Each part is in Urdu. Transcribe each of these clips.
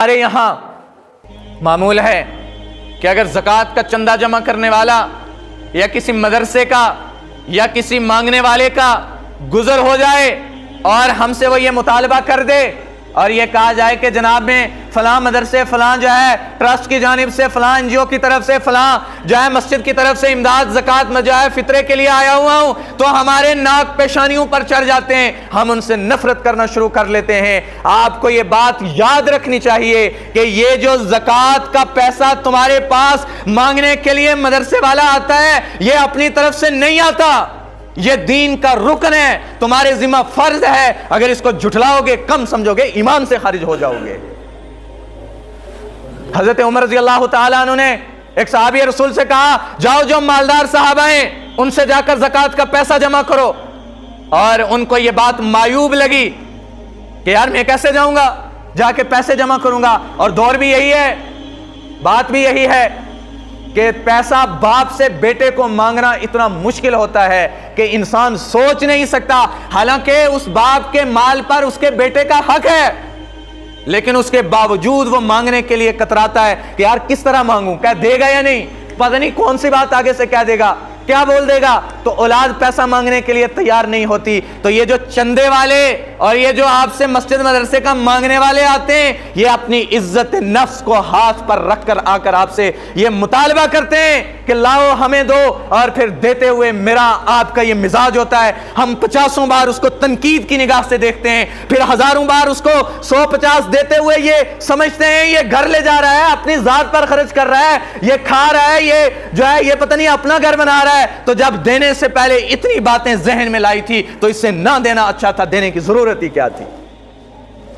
ہمارے یہاں معمول ہے کہ اگر زکوٰۃ کا چندہ جمع کرنے والا یا کسی مدرسے کا یا کسی مانگنے والے کا گزر ہو جائے اور ہم سے وہ یہ مطالبہ کر دے اور یہ کہا جائے کہ جناب میں فلاں مدرسے فلاں جو ہے ٹرسٹ کی جانب سے فلاں NGO کی طرف سے فلاں جو ہے مسجد کی طرف سے امداد زکوٰۃ میں جو ہے فطرے کے لیے آیا ہوا ہوں، تو ہمارے ناک پیشانیوں پر چڑھ جاتے ہیں، ہم ان سے نفرت کرنا شروع کر لیتے ہیں۔ آپ کو یہ بات یاد رکھنی چاہیے کہ یہ جو زکوٰۃ کا پیسہ تمہارے پاس مانگنے کے لیے مدرسے والا آتا ہے، یہ اپنی طرف سے نہیں آتا، یہ دین کا رکن ہے، تمہارے ذمہ فرض ہے۔ اگر اس کو جھٹلاؤ گے، کم سمجھو گے، ایمان سے خارج ہو جاؤ گے۔ حضرت عمر رضی اللہ تعالیٰ عنہ نے ایک صحابی رسول سے کہا، جاؤ جو مالدار صحابہ ہیں ان سے جا کر زکوٰۃ کا پیسہ جمع کرو، اور ان کو یہ بات معیوب لگی کہ یار میں کیسے جاؤں گا، جا کے پیسے جمع کروں گا۔ اور دور بھی یہی ہے، بات بھی یہی ہے کہ پیسہ باپ سے بیٹے کو مانگنا اتنا مشکل ہوتا ہے کہ انسان سوچ نہیں سکتا، حالانکہ اس باپ کے مال پر اس کے بیٹے کا حق ہے، لیکن اس کے باوجود وہ مانگنے کے لیے کتراتا ہے کہ یار کس طرح مانگوں، کیا دے گا یا نہیں، پتہ نہیں کون سی بات آگے سے کیا دے گا، کیا بول دے گا۔ تو اولاد پیسہ مانگنے کے لیے تیار نہیں ہوتی۔ تو یہ جو چندے والے اور یہ جو آپ سے مسجد مدرسے کا مانگنے والے آتے ہیں، یہ اپنی عزت نفس کو ہاتھ پر رکھ کر آ کر آپ سے یہ مطالبہ کرتے ہیں کہ لاؤ ہمیں دو، اور پھر دیتے ہوئے میرا آپ کا یہ مزاج ہوتا ہے، ہم 50 بار اس کو تنقید کی نگاہ سے دیکھتے ہیں، پھر 1000 بار اس کو 150 دیتے ہوئے یہ سمجھتے ہیں یہ گھر لے جا رہا ہے، اپنی ذات پر خرچ کر رہا ہے، یہ کھا رہا ہے، یہ جو ہے یہ پتہ نہیں اپنا گھر بنا رہا ہے۔ تو جب دینے سے پہلے اتنی باتیں ذہن میں لائی تھی تو اس سے نہ دینا اچھا تھا، دینے کی ضرورت ہی کیا تھی۔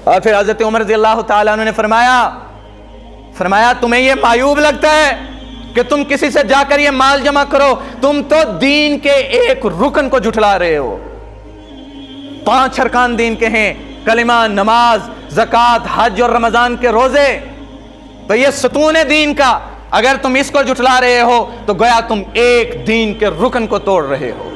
اور پھر حضرت عمر رضی اللہ تعالیٰ عنہ نے فرمایا تمہیں یہ معیوب لگتا ہے کہ تم کسی سے جا کر یہ مال جمع کرو، تم تو دین کے ایک رکن کو جھٹلا رہے ہو۔ 5 ارکان دین کے ہیں، کلمہ، نماز، زکوٰۃ، حج اور رمضان کے روزے، تو یہ ستون ہے دین کا، اگر تم اس کو جھٹلا رہے ہو تو گویا تم ایک دین کے رکن کو توڑ رہے ہو۔